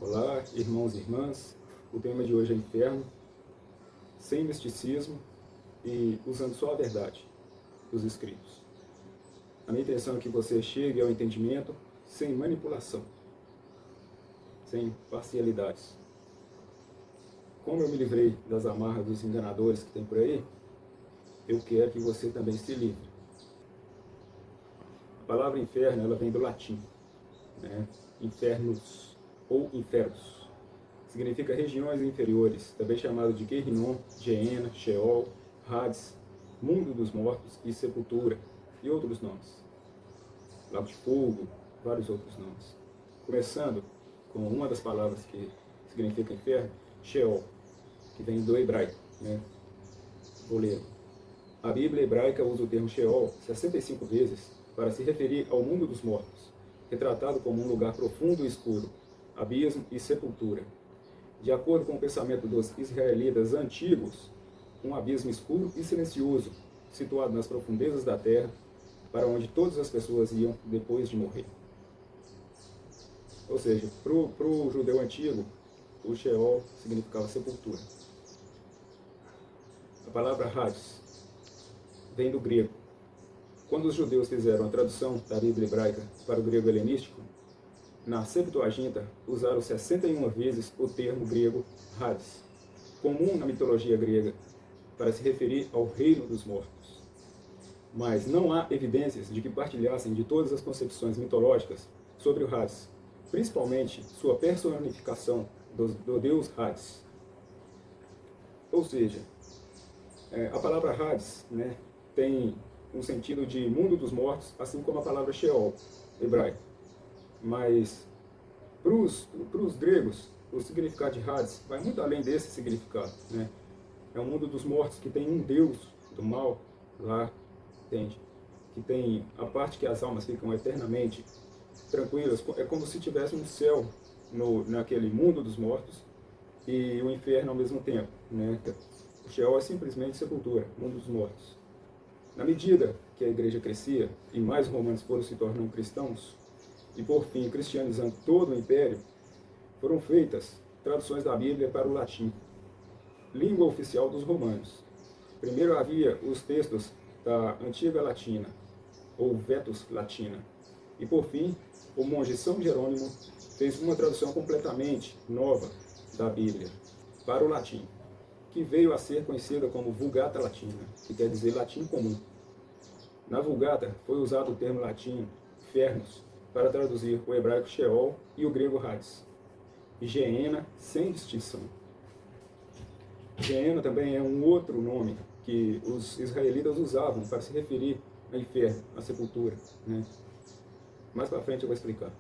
Olá, irmãos e irmãs. O tema de hoje é inferno, sem misticismo e usando só a verdade dos escritos. A minha intenção é que você chegue ao entendimento sem manipulação, sem parcialidades. Como eu me livrei das amarras dos enganadores que tem por aí, eu quero que você também se livre. A palavra inferno, ela vem do latim, né? Infernus ou infernos. Significa regiões inferiores, também chamado de Gehinnom, Geena, Sheol, Hades, mundo dos mortos e sepultura, e outros nomes. Lago de fogo, vários outros nomes. Começando com uma das palavras que significa inferno, Sheol, que vem do hebraico, né? Vou ler. A Bíblia hebraica usa o termo Sheol 65 vezes para se referir ao mundo dos mortos, retratado como um lugar profundo e escuro, abismo e sepultura. De acordo com o pensamento dos israelitas antigos, um abismo escuro e silencioso, situado nas profundezas da terra, para onde todas as pessoas iam depois de morrer. Ou seja, para o judeu antigo, o Sheol significava sepultura. A palavra Hades vem do grego. Quando os judeus fizeram a tradução da Bíblia hebraica para o grego helenístico, na Septuaginta usaram 61 vezes o termo grego Hades, comum na mitologia grega, para se referir ao reino dos mortos. Mas não há evidências de que partilhassem de todas as concepções mitológicas sobre o Hades, principalmente sua personificação do deus Hades. Ou seja, a palavra Hades, né, tem um sentido de mundo dos mortos, assim como a palavra Sheol, hebraico. Mas para os gregos, o significado de Hades vai muito além desse significado, né? É o mundo dos mortos, que tem um deus do mal lá, entende? Que tem a parte que as almas ficam eternamente tranquilas. É como se tivesse um céu naquele mundo dos mortos e o inferno ao mesmo tempo, né? O Sheol é simplesmente sepultura, mundo dos mortos. Na medida que a igreja crescia e mais romanos foram se tornando cristãos, e por fim cristianizando todo o império, foram feitas traduções da Bíblia para o latim, língua oficial dos romanos. Primeiro havia os textos da antiga latina, ou Vetus Latina, e por fim o monge São Jerônimo fez uma tradução completamente nova da Bíblia para o latim, que veio a ser conhecida como Vulgata Latina, que quer dizer latim comum. Na Vulgata foi usado o termo latim Infernus para traduzir o hebraico Sheol e o grego Hades, e Geena sem distinção. Geena também é um outro nome que os israelitas usavam para se referir ao inferno, à sepultura, né? Mais para frente eu vou explicar.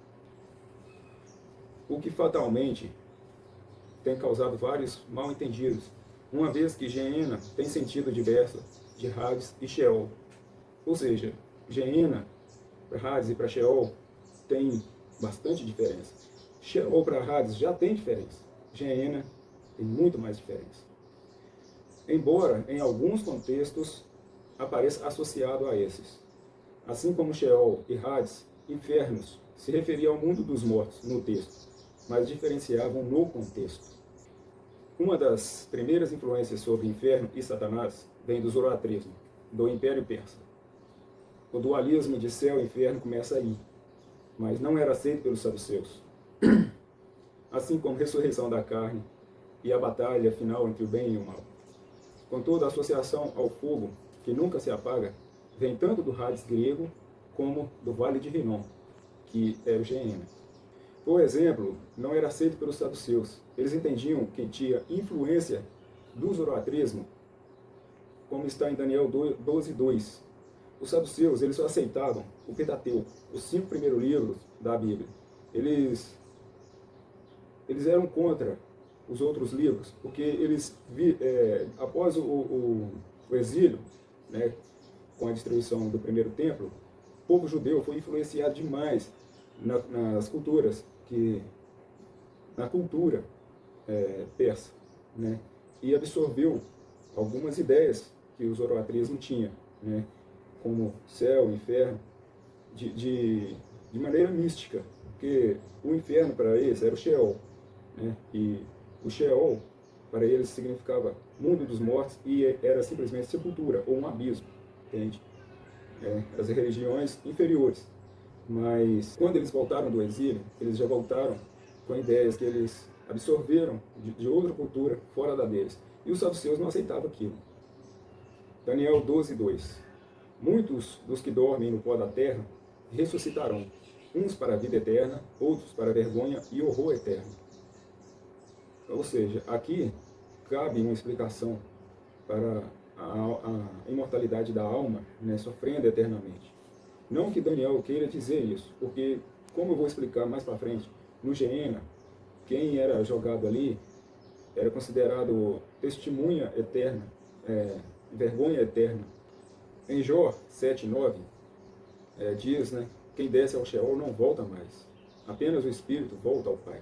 O que fatalmente tem causado vários mal-entendidos, uma vez que Geena tem sentido diverso de Hades e Sheol. Ou seja, Geena para Hades e para Sheol tem bastante diferença. Sheol para Hades já tem diferença. Geena tem muito mais diferença. Embora em alguns contextos apareça associado a esses. Assim como Sheol e Hades, infernos se referia ao mundo dos mortos no texto, mas diferenciavam no contexto. Uma das primeiras influências sobre inferno e Satanás vem do zoroatrismo, do Império Persa. O dualismo de céu e inferno começa aí, mas não era aceito pelos saduceus. Assim como a ressurreição da carne e a batalha final entre o bem e o mal. Contudo, a associação ao fogo, que nunca se apaga, vem tanto do Hades grego como do Vale de Hinnom, que era o Geena. Por exemplo, não era aceito pelos saduceus. Eles entendiam que tinha influência do zoroatrismo, como está em Daniel 12:2. Os saduceus, eles só aceitavam o Pentateuco, os 5 primeiros livros da Bíblia. Eles eram contra os outros livros, porque eles, após o exílio, né, com a destruição do primeiro templo, o povo judeu foi influenciado demais nas culturas, na cultura persa, né, e absorveu algumas ideias que o zoroatrismo tinha, né, como céu, inferno, de maneira mística, porque o inferno para eles era o Sheol, né? E o Sheol, para eles, significava mundo dos mortos e era simplesmente sepultura ou um abismo, entende? As religiões inferiores. Mas quando eles voltaram do exílio, eles já voltaram com ideias que eles absorveram de outra cultura fora da deles. E os saduceus não aceitavam aquilo. Daniel 12:2. Muitos dos que dormem no pó da terra ressuscitarão, uns para a vida eterna, outros para a vergonha e horror eterno. Ou seja, aqui cabe uma explicação para a imortalidade da alma, né, sofrendo eternamente. Não que Daniel queira dizer isso, porque, como eu vou explicar mais para frente, no Geena, quem era jogado ali era considerado testemunha eterna, vergonha eterna. Em Jó 7:9, diz, né, quem desce ao Sheol não volta mais, apenas o espírito volta ao Pai.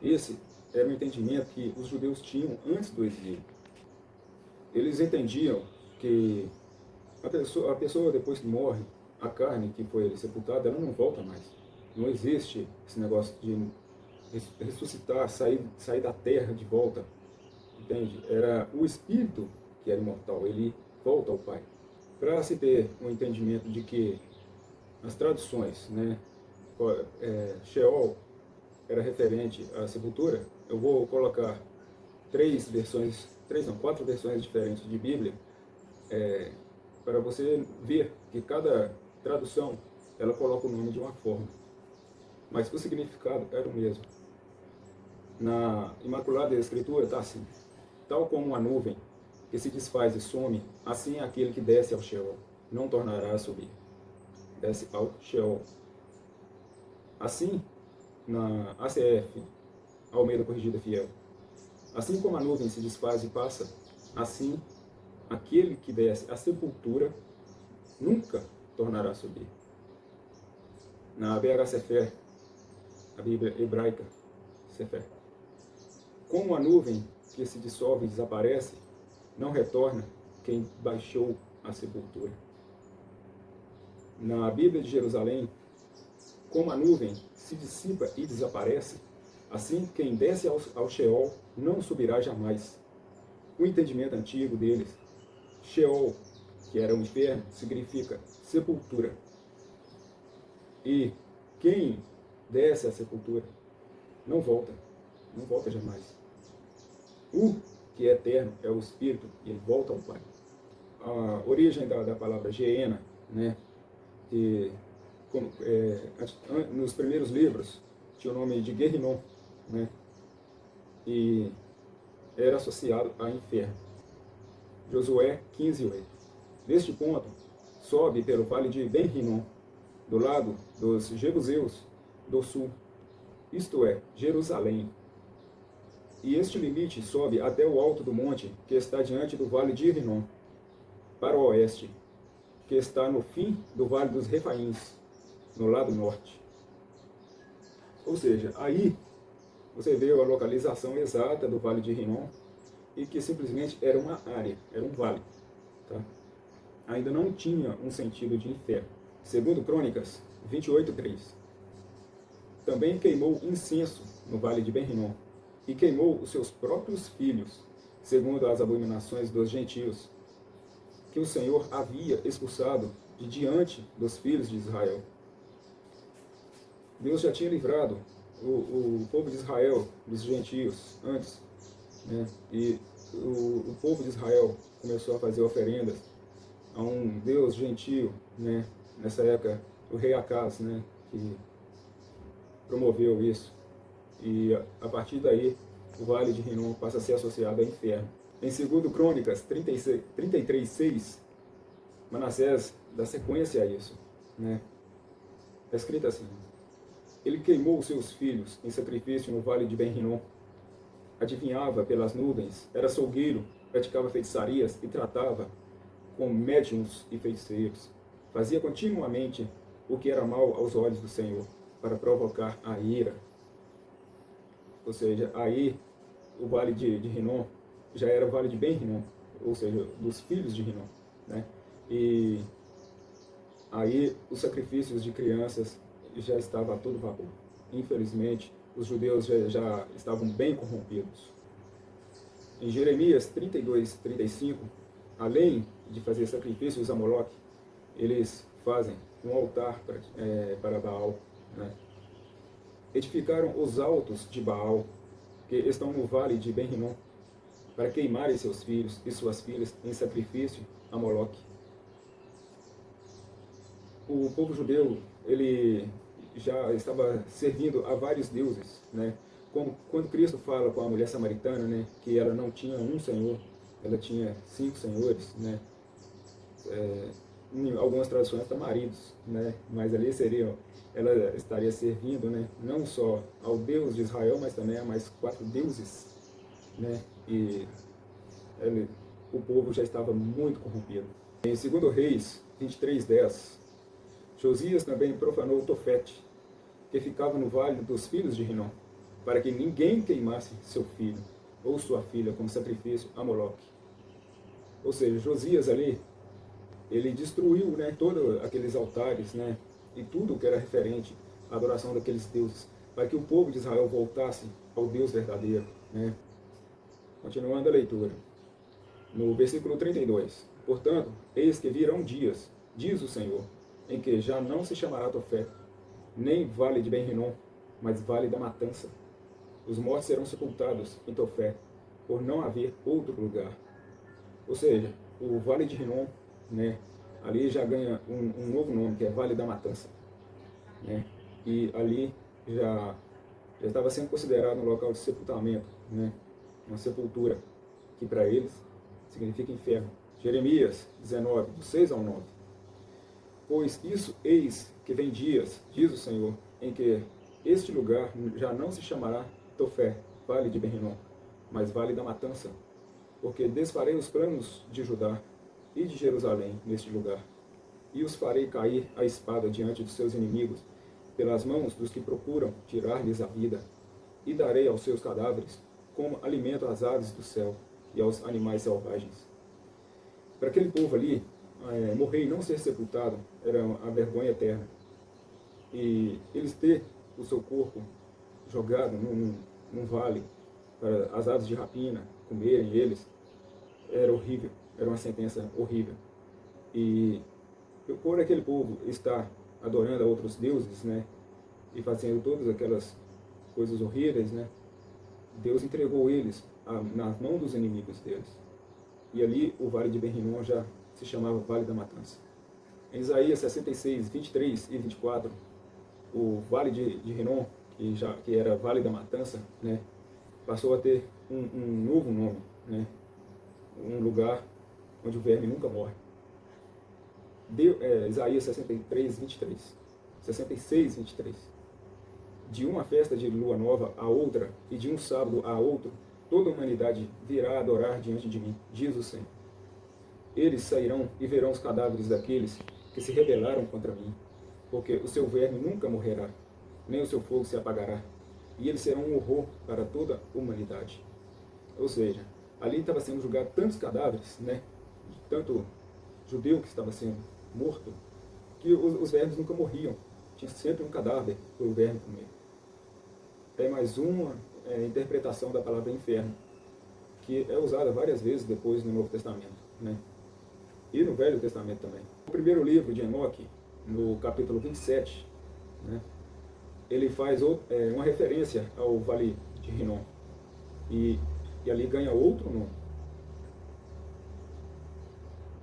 Esse era o entendimento que os judeus tinham antes do exílio. Eles entendiam que a pessoa depois que morre, a carne que foi sepultada, ela não volta mais. Não existe esse negócio de ressuscitar, sair da terra de volta, entende? Era o espírito que era imortal, ele volta ao Pai. Para se ter um entendimento de que as traduções, né, Sheol era referente à sepultura, eu vou colocar quatro versões diferentes de Bíblia, para você ver que cada tradução ela coloca o nome de uma forma, mas o significado era o mesmo. Na Imaculada Escritura está assim: tal como uma nuvem que se desfaz e some, assim aquele que desce ao Sheol não tornará a subir. Desce ao Sheol. Assim, na ACF, Almeida Corrigida Fiel, assim como a nuvem se desfaz e passa, assim aquele que desce à sepultura nunca tornará a subir. Na BH Sefer, a Bíblia hebraica, Sefer, como a nuvem que se dissolve e desaparece, não retorna quem baixou a sepultura. Na Bíblia de Jerusalém, como a nuvem se dissipa e desaparece, assim quem desce ao Sheol não subirá jamais. O entendimento antigo deles, Sheol, que era o inferno, significa sepultura. E quem desce à sepultura não volta jamais. O que é eterno é o Espírito e ele volta ao Pai. A origem da palavra Geena, né, que nos primeiros livros tinha o nome de Guerrinon, né, e era associado a inferno. Josué 15:8. Neste ponto, sobe pelo vale de Ben-Rinom, do lado dos Jebuseus do sul, isto é, Jerusalém. E este limite sobe até o alto do monte, que está diante do vale de Rinom, para o oeste, que está no fim do vale dos Refaíns, no lado norte. Ou seja, aí você vê a localização exata do vale de Rinom, e que simplesmente era uma área, era um vale. Tá? Ainda não tinha um sentido de inferno. Segundo Crônicas 28:3. Também queimou incenso no vale de Ben-Rinom, e queimou os seus próprios filhos, segundo as abominações dos gentios, que o Senhor havia expulsado de diante dos filhos de Israel. Deus já tinha livrado o povo de Israel dos gentios antes, né? E o povo de Israel começou a fazer oferendas a um Deus gentio, né? Nessa época, o rei Acaz, né? Que promoveu isso. E a partir daí, o vale de Rinom passa a ser associado ao inferno. Em 2 Crônicas 33:6, Manassés dá sequência a isso, né? Está escrito assim: ele queimou os seus filhos em sacrifício no vale de Ben-Rinom, adivinhava pelas nuvens, era açougueiro, praticava feitiçarias e tratava com médiuns e feiticeiros. Fazia continuamente o que era mal aos olhos do Senhor, para provocar a ira. Ou seja, aí o vale de Rinom já era o vale de Ben-Rinom, ou seja, dos filhos de Rinom, né? E aí os sacrifícios de crianças já estavam a todo vapor. Infelizmente, os judeus já estavam bem corrompidos. Em Jeremias 32, 35, além de fazer sacrifícios a Moloque, eles fazem um altar para Baal, né? Edificaram os altos de Baal, que estão no vale de Ben-Rinom, para queimarem seus filhos e suas filhas em sacrifício a Moloque. O povo judeu, ele já estava servindo a vários deuses, né? Como quando Cristo fala com a mulher samaritana, né, que ela não tinha um senhor, ela tinha 5 senhores, né? Em algumas traduções está maridos, né? Mas ali ela estaria servindo, né, não só ao Deus de Israel, mas também a mais 4 deuses, né? E o povo já estava muito corrompido. Em 2 Reis 23:10, Josias também profanou Tofete, que ficava no vale dos filhos de Rinom, para que ninguém queimasse seu filho ou sua filha como sacrifício a Moloque. Ou seja, Josias ali, ele destruiu, né, todos aqueles altares, né, e tudo que era referente à adoração daqueles deuses, para que o povo de Israel voltasse ao Deus verdadeiro, né. Continuando a leitura, no versículo 32, portanto, eis que virão dias, diz o Senhor, em que já não se chamará Tofete, nem vale de Ben-Rinom, mas vale da matança. Os mortos serão sepultados em Tofete, por não haver outro lugar. Ou seja, o vale de Rinom, né, ali já ganha um novo nome, que é Vale da Matança, né? E ali já estava sendo considerado um local de sepultamento, né? Uma sepultura, que para eles significa inferno. Jeremias 19, do 6 ao 9. Pois isso eis que vem dias, diz o Senhor, em que este lugar já não se chamará Tofé, Vale de Ben-Rinom, mas Vale da Matança, porque desfarei os planos de Judá e de Jerusalém neste lugar, e os farei cair a espada diante dos seus inimigos, pelas mãos dos que procuram tirar-lhes a vida, e darei aos seus cadáveres como alimento às aves do céu e aos animais selvagens. Para aquele povo ali, morrer e não ser sepultado era a vergonha eterna. E eles ter o seu corpo jogado num vale para as aves de rapina comerem eles, era horrível, era uma sentença horrível. E por aquele povo estar adorando a outros deuses, né, e fazendo todas aquelas coisas horríveis, né, Deus entregou eles nas mãos dos inimigos deles. E ali o vale de Ben-Rinom já se chamava Vale da Matança. Em Isaías 66, 23 e 24, o vale de Rinom, que era Vale da Matança, né, passou a ter um novo nome, né, um lugar onde o verme nunca morre. Isaías 63, 23. 66, 23. De uma festa de lua nova a outra, e de um sábado a outro, toda a humanidade virá adorar diante de mim, diz o Senhor. Eles sairão e verão os cadáveres daqueles que se rebelaram contra mim, porque o seu verme nunca morrerá, nem o seu fogo se apagará, e eles serão um horror para toda a humanidade. Ou seja, ali estava sendo julgado tantos cadáveres, né, tanto judeu que estava sendo morto, que os vermes nunca morriam. Tinha sempre um cadáver para o verme comer. É mais uma interpretação da palavra inferno, que é usada várias vezes depois no Novo Testamento, né? E no Velho Testamento também. O primeiro livro de Enoque, no capítulo 27, né, ele faz uma referência ao Vale de Rinom. E ali ganha outro nome.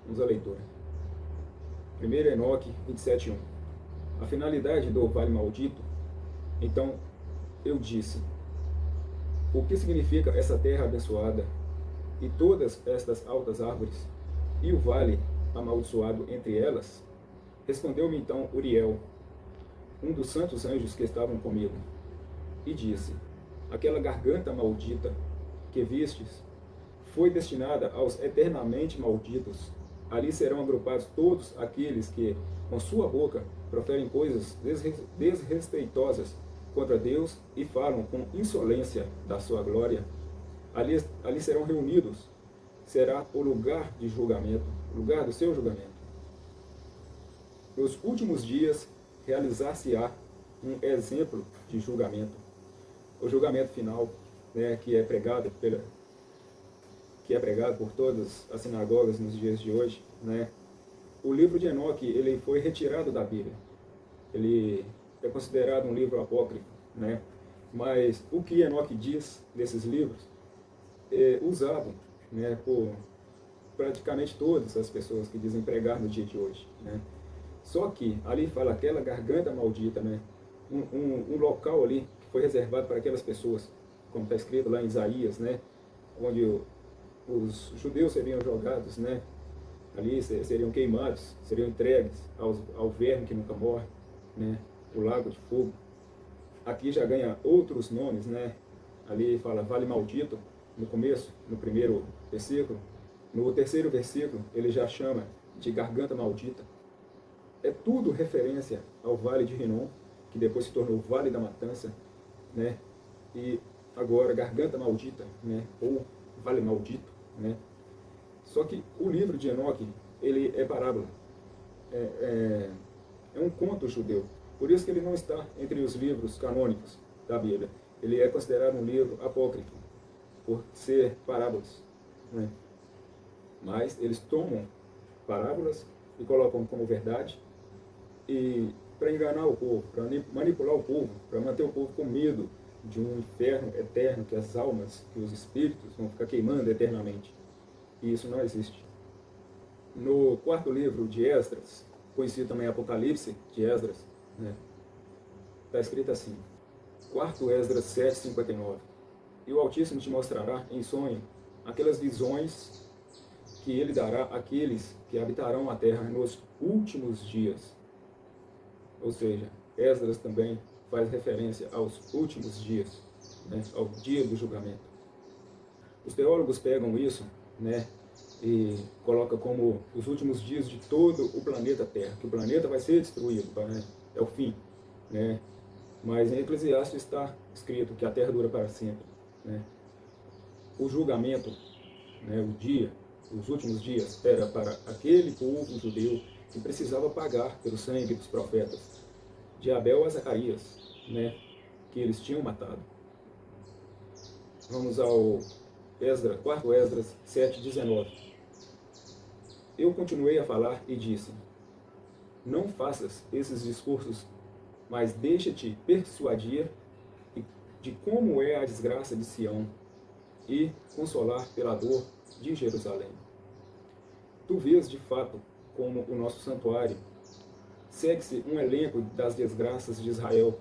Vamos à leitura. 1 Enoque 27:1. A finalidade do Vale Maldito. Então eu disse: o que significa essa terra abençoada e todas estas altas árvores e o vale amaldiçoado entre elas? Respondeu-me então Uriel, um dos santos anjos que estavam comigo, e disse: aquela garganta maldita que vistes foi destinada aos eternamente malditos. Ali serão agrupados todos aqueles que, com sua boca, proferem coisas desrespeitosas contra Deus e falam com insolência da sua glória. Ali serão reunidos. Será o lugar de julgamento, o lugar do seu julgamento. Nos últimos dias realizar-se-á um exemplo de julgamento. o julgamento final, né, que é pregado por todas as sinagogas nos dias de hoje, né? O livro de Enoque, ele foi retirado da Bíblia. Ele é considerado um livro apócrifo, né? Mas o que Enoque diz nesses livros é usado, né, por praticamente todas as pessoas que dizem pregar no dia de hoje, né? Só que ali fala aquela garganta maldita, né? Um local ali que foi reservado para aquelas pessoas, como está escrito lá em Isaías, né? Onde os judeus seriam jogados, né? Ali seriam queimados, seriam entregues ao verme que nunca morre, né? O lago de fogo. Aqui já ganha outros nomes, né? Ali fala vale maldito no começo, no primeiro versículo. No terceiro versículo ele já chama de garganta maldita. É tudo referência ao Vale de Rinom, que depois se tornou Vale da Matança, né? E agora Garganta Maldita, né? Ou Vale Maldito, né? Só que o livro de Enoque, ele é parábola, é um conto judeu. Por isso que ele não está entre os livros canônicos da Bíblia. Ele é considerado um livro apócrifo, por ser parábolas, né? Mas eles tomam parábolas e colocam como verdade, e para enganar o povo, para manipular o povo, para manter o povo com medo de um inferno eterno, que as almas, que os espíritos vão ficar queimando eternamente. E isso não existe. No quarto livro de Esdras, conhecido também Apocalipse de Esdras, né, está escrito assim, quarto Esdras 7:59, e o Altíssimo te mostrará em sonho aquelas visões que ele dará àqueles que habitarão a terra nos últimos dias. Ou seja, Esdras também faz referência aos últimos dias, né, ao dia do julgamento. Os teólogos pegam isso, né, e colocam como os últimos dias de todo o planeta Terra, que o planeta vai ser destruído, né, é o fim, né? Mas em Eclesiastes está escrito que a Terra dura para sempre, né? O julgamento, né, o dia, os últimos dias, era para aquele povo judeu que precisava pagar pelo sangue dos profetas, de Abel a Zacarias, né, que eles tinham matado. Vamos ao quarto Esdras 7:19. Eu continuei a falar e disse, não faças esses discursos, mas deixa-te persuadir de como é a desgraça de Sião e consolar pela dor de Jerusalém. Tu vês de fato como o nosso santuário segue-se um elenco das desgraças de Israel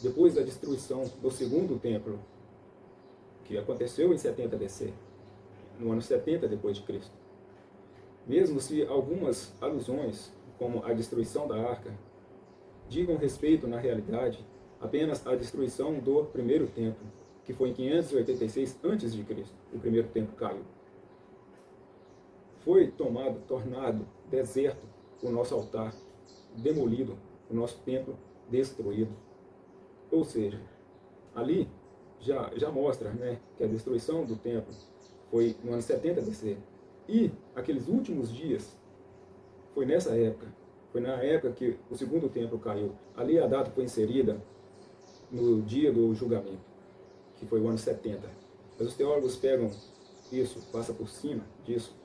depois da destruição do segundo templo, que aconteceu em 70 BC, no ano 70 depois de Cristo. Mesmo se algumas alusões, como a destruição da arca, digam respeito, na realidade, apenas à destruição do primeiro templo, que foi em 586 a.C., o primeiro templo caiu. Foi tornado deserto o nosso altar, demolido o nosso templo, destruído. Ou seja, ali já mostra, né, que a destruição do templo foi no ano 70 BC. E aqueles últimos dias, foi nessa época, foi na época que o segundo templo caiu. Ali a data foi inserida no dia do julgamento, que foi o ano 70. Mas os teólogos pegam isso, passa por cima disso,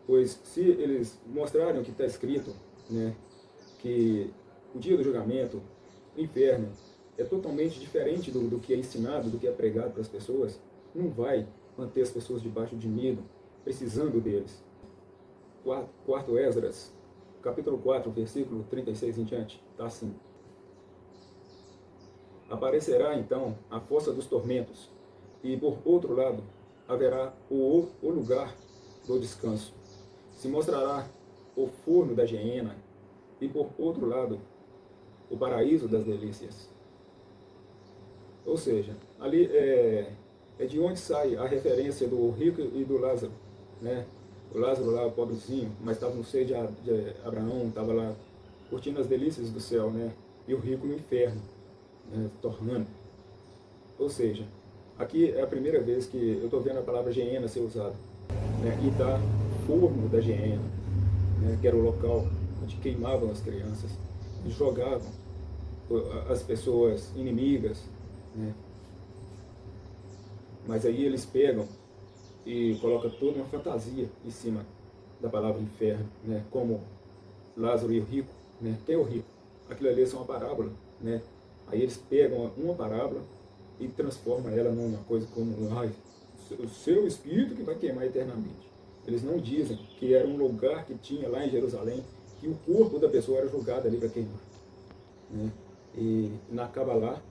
pois se eles mostrarem o que está escrito, né, que o dia do julgamento, o inferno, é totalmente diferente do que é ensinado, do que é pregado para as pessoas, não vai manter as pessoas debaixo de medo, precisando deles. Quarto Esdras, capítulo 4, versículo 36 em diante, está assim. Aparecerá então a fossa dos tormentos, e por outro lado haverá o lugar do descanso. Se mostrará o forno da geena, e por outro lado o paraíso das delícias. Ou seja, ali é de onde sai a referência do rico e do Lázaro, né? O Lázaro lá, o pobrezinho, mas estava no seio de Abraão, estava lá curtindo as delícias do céu, né? E o rico no inferno, né, tornando. Ou seja, aqui é a primeira vez que eu estou vendo a palavra geena ser usada, né? E está forno da geena, né, que era o local onde queimavam as crianças e jogavam as pessoas inimigas, né, Mas aí eles pegam e colocam toda uma fantasia em cima da palavra inferno, né? Como Lázaro e o rico, né? Quem é o rico? Aquilo ali é só uma parábola, né? Aí eles pegam uma parábola e transformam ela numa coisa como, ai, o seu espírito que vai queimar eternamente. Eles não dizem que era um lugar que tinha lá em Jerusalém, que o corpo da pessoa era julgado ali para queimar, né? E na Kabbalah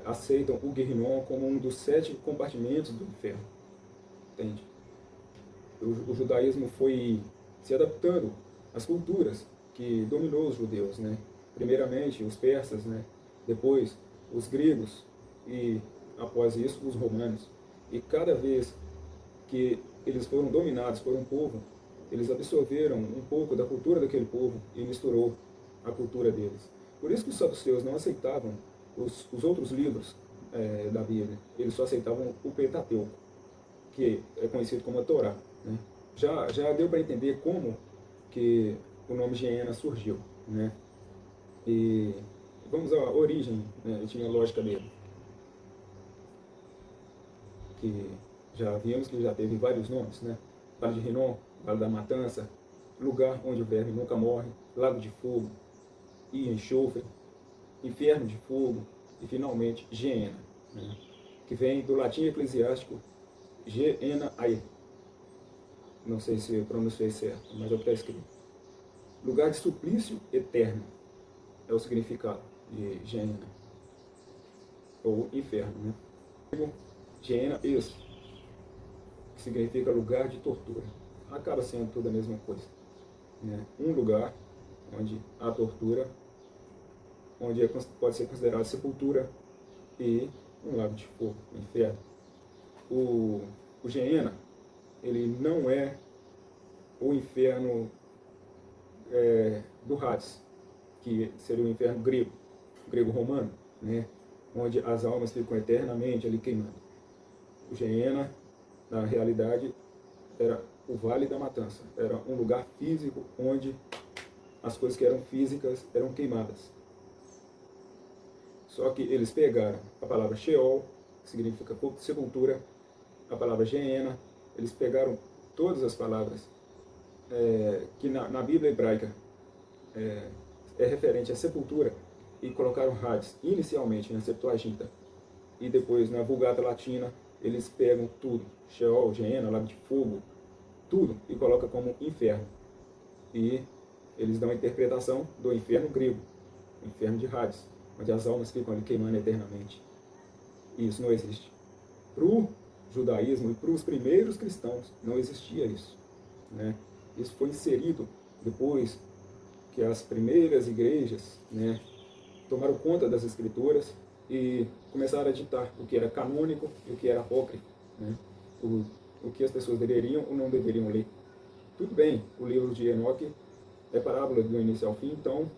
aceitam o Guerrinon como um dos 7 compartimentos do inferno, entende? O judaísmo foi se adaptando às culturas que dominou os judeus, né? Primeiramente os persas, né? Depois os gregos e após isso os romanos. E cada vez que eles foram dominados por um povo, eles absorveram um pouco da cultura daquele povo e misturou a cultura deles. Por isso que os saduceus não aceitavam os outros livros da Bíblia, eles só aceitavam o Pentateuco, que é conhecido como a Torá, né? Já deu para entender como que o nome Geena surgiu, né? E vamos à origem, né, etimológica dele, que já vimos que já teve vários nomes, né? Vale de Rinom, Vale da Matança, lugar onde o verme nunca morre, lago de fogo e enxofre, inferno de fogo e finalmente Geena, né? Que vem do latim eclesiástico Geenae. Não sei se eu pronunciei certo, mas é o que está escrito. Lugar de suplício eterno é o significado de Geena, ou inferno, né? Geena, isso, que significa lugar de tortura. Acaba sendo tudo a mesma coisa, né? Um lugar onde há tortura, onde pode ser considerado sepultura, e um lago de fogo, um inferno. O Geena, ele não é o inferno do Hades, que seria o inferno grego-romano, né? Onde as almas ficam eternamente ali queimando. O Geena, na realidade, era o Vale da Matança, era um lugar físico onde as coisas que eram físicas eram queimadas. Só que eles pegaram a palavra Sheol, que significa sepultura, a palavra Geena, eles pegaram todas as palavras que na Bíblia hebraica é referente à sepultura e colocaram Hades inicialmente na Septuaginta e depois na Vulgata Latina eles pegam tudo, Sheol, Geena, Lago de Fogo, tudo, e colocam como inferno. E eles dão a interpretação do inferno grego, o inferno de Hades, onde as almas ficam ali queimando eternamente. E isso não existe. Para o judaísmo e para os primeiros cristãos não existia isso, né? Isso foi inserido depois que as primeiras igrejas, né, tomaram conta das escrituras e começaram a ditar o que era canônico e o que era apócrifo, né? O que as pessoas deveriam ou não deveriam ler. Tudo bem, o livro de Enoque é parábola do início ao fim, então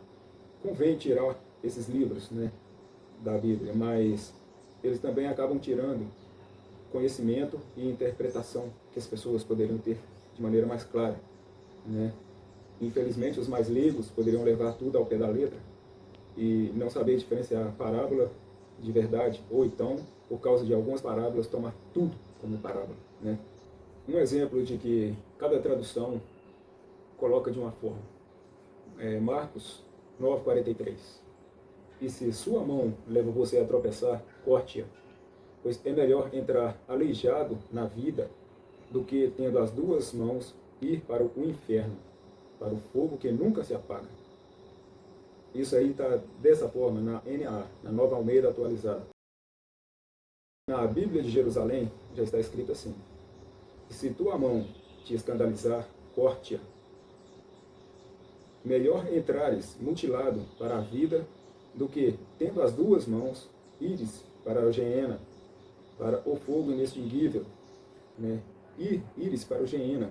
convém tirar esses livros, né, da Bíblia, mas eles também acabam tirando conhecimento e interpretação que as pessoas poderiam ter de maneira mais clara, né? Infelizmente, os mais leigos poderiam levar tudo ao pé da letra e não saber diferenciar parábola de verdade, ou então, por causa de algumas parábolas, tomar tudo como parábola, né? Um exemplo de que cada tradução coloca de uma forma. Marcos 9,43. E se sua mão leva você a tropeçar, corte-a, pois é melhor entrar aleijado na vida do que, tendo as duas mãos, ir para o inferno, para o fogo que nunca se apaga. Isso aí está dessa forma na NA, na Nova Almeida Atualizada. Na Bíblia de Jerusalém já está escrito assim: e se tua mão te escandalizar, corte-a. Melhor entrares mutilado para a vida do que, tendo as duas mãos, ires para a Geena, para o fogo inextinguível, né? Ires para o Geena,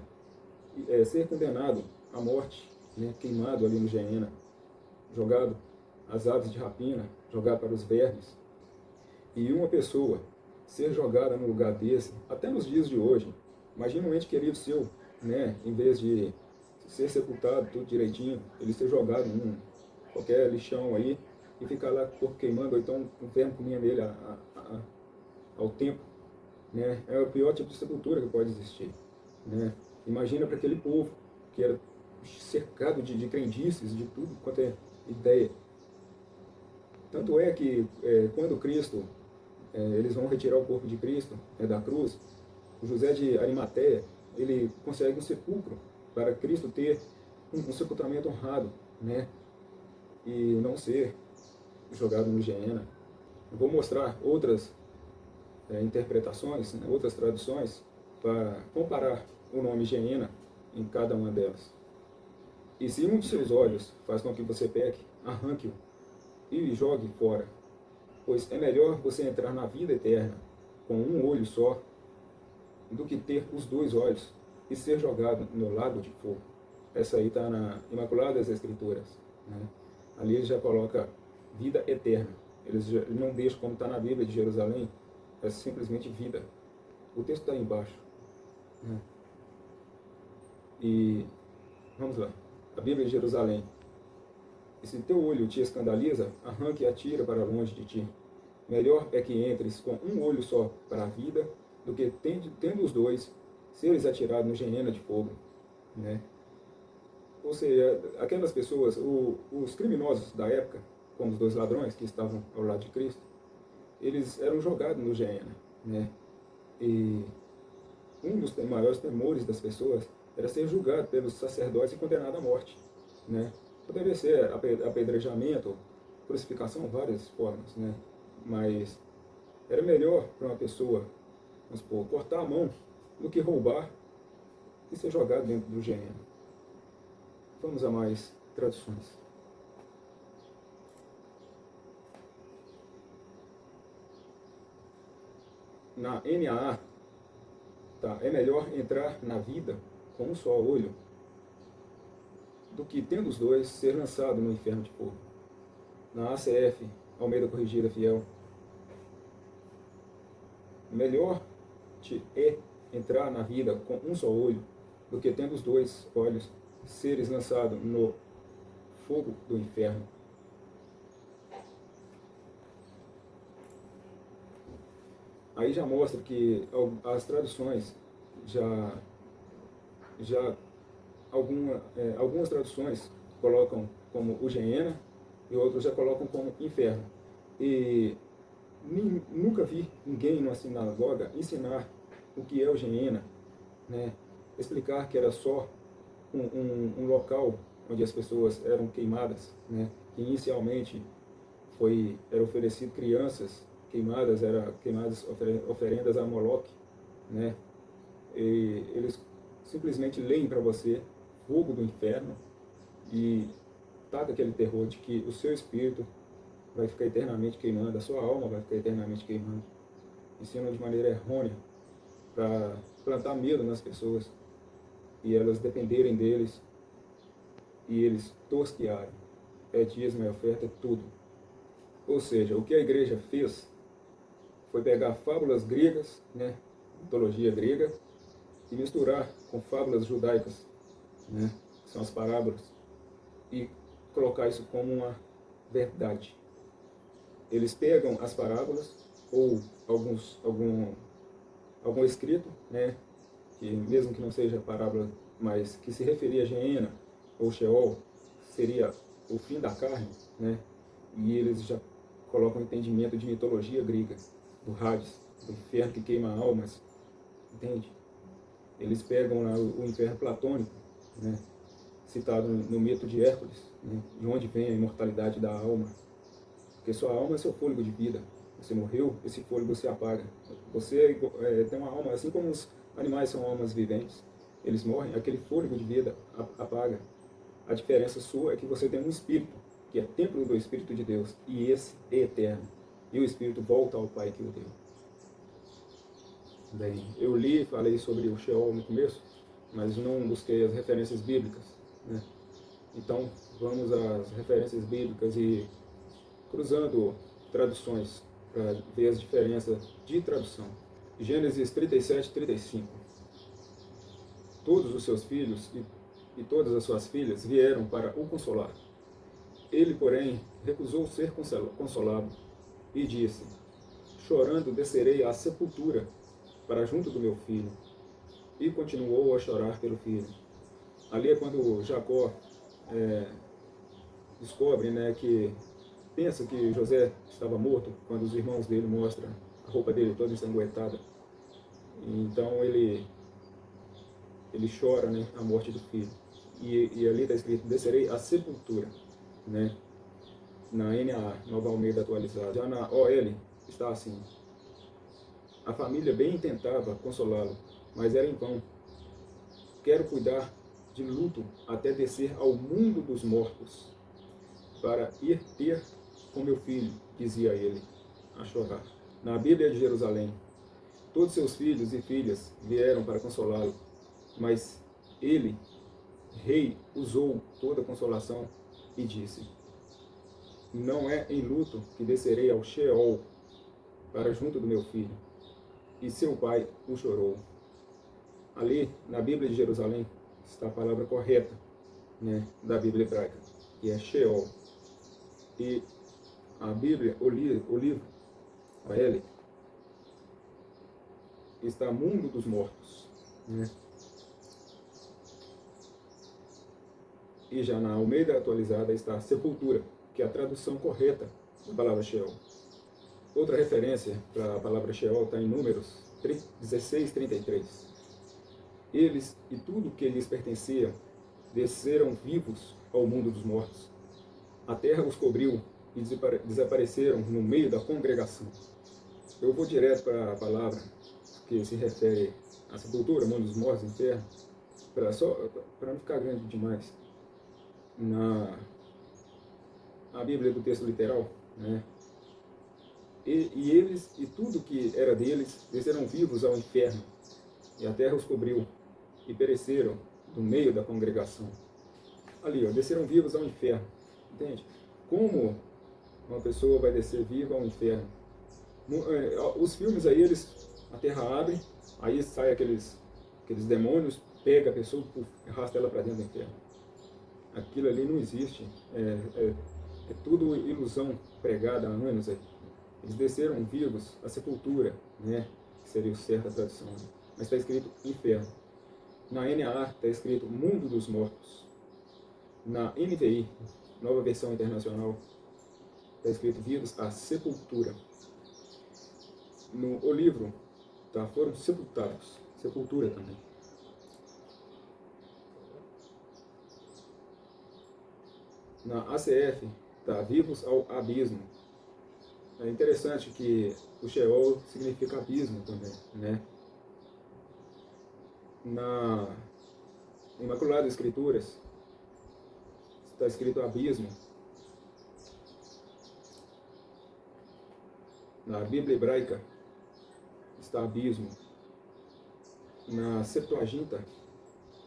ser condenado à morte, né? Queimado ali no Geena, jogado às aves de rapina, jogado para os vermes. E uma pessoa ser jogada num lugar desse, até nos dias de hoje, imagina um ente querido seu, né? Em vez de ser sepultado tudo direitinho, ele ser jogado em qualquer lixão aí e ficar lá corpo queimando, ou então o inferno comia nele ao tempo. né? É o pior tipo de sepultura que pode existir, né? Imagina para aquele povo que era cercado de crendices, de tudo quanto é ideia. Tanto é que quando Cristo, eles vão retirar o corpo de Cristo da cruz, o José de Arimateia, ele consegue um sepulcro para Cristo ter um sepultamento honrado, né? E não ser jogado no Geena. Eu vou mostrar outras interpretações, né, outras traduções, para comparar o nome Geena em cada uma delas. E se um de seus olhos faz com que você peque, arranque-o e jogue fora, pois é melhor você entrar na vida eterna com um olho só do que ter os dois olhos e ser jogado no lago de fogo. Essa aí está na Imaculada das Escrituras, né? Ali ele já coloca vida eterna. Eles não deixam como está na Bíblia de Jerusalém, é simplesmente vida. O texto está aí embaixo, né? E vamos lá. A Bíblia de Jerusalém. E se teu olho te escandaliza, arranque e atira para longe de ti. Melhor é que entres com um olho só para a vida, do que tendo os dois, seres atirados no Geena de fogo, né? Ou seja, aquelas pessoas, os criminosos da época, como os dois ladrões que estavam ao lado de Cristo, eles eram jogados no Geena, né? E um dos maiores temores das pessoas era ser julgado pelos sacerdotes e condenado à morte, né? Poderia ser apedrejamento, crucificação, várias formas, né? Mas era melhor para uma pessoa, vamos supor, cortar a mão do que roubar e ser jogado dentro do Geena. Vamos a mais traduções. Na NAA, tá, é melhor entrar na vida com um só olho do que, tendo os dois, ser lançado no inferno de fogo. Na ACF, Almeida Corrigida Fiel, melhor te é entrar na vida com um só olho do que, tendo os dois olhos, seres lançados no fogo do inferno. Aí já mostra que as traduções já algumas traduções colocam como o Geena e outras já colocam como inferno. E nunca vi ninguém numa sinagoga ensinar o que é o Geena, né? Explicar que era só um local onde as pessoas eram queimadas, né? Que inicialmente era oferecido crianças queimadas, oferendas a Moloque, né? E eles simplesmente leem para você fogo do inferno e taca aquele terror de que o seu espírito vai ficar eternamente queimando, a sua alma vai ficar eternamente queimando. Ensinam de maneira errônea para plantar medo nas pessoas e elas dependerem deles e eles tosquearem. É dízimo, é oferta, é tudo. Ou seja, o que a igreja fez foi pegar fábulas gregas, né, mitologia grega, e misturar com fábulas judaicas, né, que são as parábolas, e colocar isso como uma verdade. Eles pegam as parábolas ou algum escrito, né, que mesmo que não seja parábola, mas que se referia a Geena ou Sheol, seria o fim da carne, né, e eles já colocam entendimento de mitologia grega, do Hades, do inferno que queima almas, entende? Eles pegam lá o inferno platônico, né, citado no mito de Hércules, né, de onde vem a imortalidade da alma, porque sua alma é seu fôlego de vida. Você morreu, esse fôlego se apaga. Você tem uma alma, assim como os animais são almas viventes, eles morrem, aquele fôlego de vida apaga. A diferença sua é que você tem um espírito, que é templo do Espírito de Deus, e esse é eterno. E o espírito volta ao Pai que o deu. Bem, eu li e falei sobre o Sheol no começo, mas não busquei as referências bíblicas, né? Então, vamos às referências bíblicas e cruzando traduções para ver as diferenças de tradução. Gênesis 37, 35. Todos os seus filhos e todas as suas filhas vieram para o consolar. Ele, porém, recusou ser consolado e disse: chorando descerei à sepultura. para junto do meu filho. E continuou a chorar pelo filho. Ali é quando Jacó descobre, né, que pensa que José estava morto, quando os irmãos dele mostram a roupa dele toda ensanguentada. Então ele chora, né, a morte do filho. E ali está escrito: descerei à sepultura, né? Na NAA, Nova Almeida atualizada. Já na OL está assim: a família bem tentava consolá-lo, mas era em vão. Quero cuidar de luto até descer ao mundo dos mortos, para ir ter com meu filho, dizia ele, a chorar. Na Bíblia de Jerusalém, todos seus filhos e filhas vieram para consolá-lo, mas ele, rei, usou toda a consolação e disse: não é em luto que descerei ao Sheol para junto do meu filho. E seu pai o chorou. Ali, na Bíblia de Jerusalém, está a palavra correta, né, da Bíblia hebraica, que é Sheol. E a Bíblia, o livro, a L, está mundo dos mortos, né? E já na Almeida atualizada está sepultura, que é a tradução correta da palavra Sheol. Outra referência para a palavra Sheol está em Números 16:33. Eles e tudo que lhes pertencia desceram vivos ao mundo dos mortos. A terra os cobriu e desapareceram no meio da congregação. Eu vou direto para a palavra que se refere à sepultura, mundo dos mortos, inferno, para não ficar grande demais. Na Bíblia do texto literal, né? E eles e tudo que era deles desceram vivos ao inferno, e a terra os cobriu e pereceram no meio da congregação. Ali, ó, desceram vivos ao inferno. Entende? Como uma pessoa vai descer viva ao inferno? Os filmes aí, a terra abre, aí sai aqueles demônios, pega a pessoa e arrasta ela para dentro do inferno. Aquilo ali não existe. É tudo ilusão pregada há anos aí. Eles desceram vivos à sepultura, né? Que seria o certo a tradução. Mas está escrito inferno. Na NAA está escrito mundo dos mortos. Na NVI, Nova Versão Internacional, está escrito vivos à sepultura. No livro, tá, foram sepultados. Sepultura também. Na ACF, está vivos ao abismo. É interessante que o Sheol significa abismo também, né? Na Imaculada Escrituras está escrito abismo. Na Bíblia hebraica está abismo. Na Septuaginta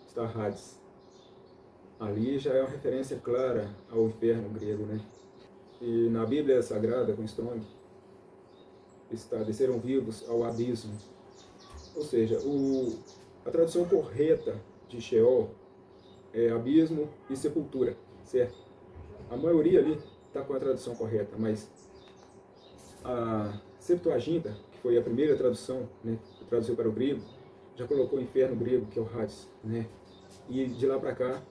está Hades. Ali já é uma referência clara ao inferno grego, né? E na Bíblia Sagrada, com Strong, está desceram vivos ao abismo. Ou seja, a tradução correta de Sheol é abismo e sepultura, certo? A maioria ali está com a tradução correta, mas a Septuaginta, que foi a primeira tradução, né, que traduziu para o grego, já colocou o inferno grego, que é o Hades, né? E de lá para cá,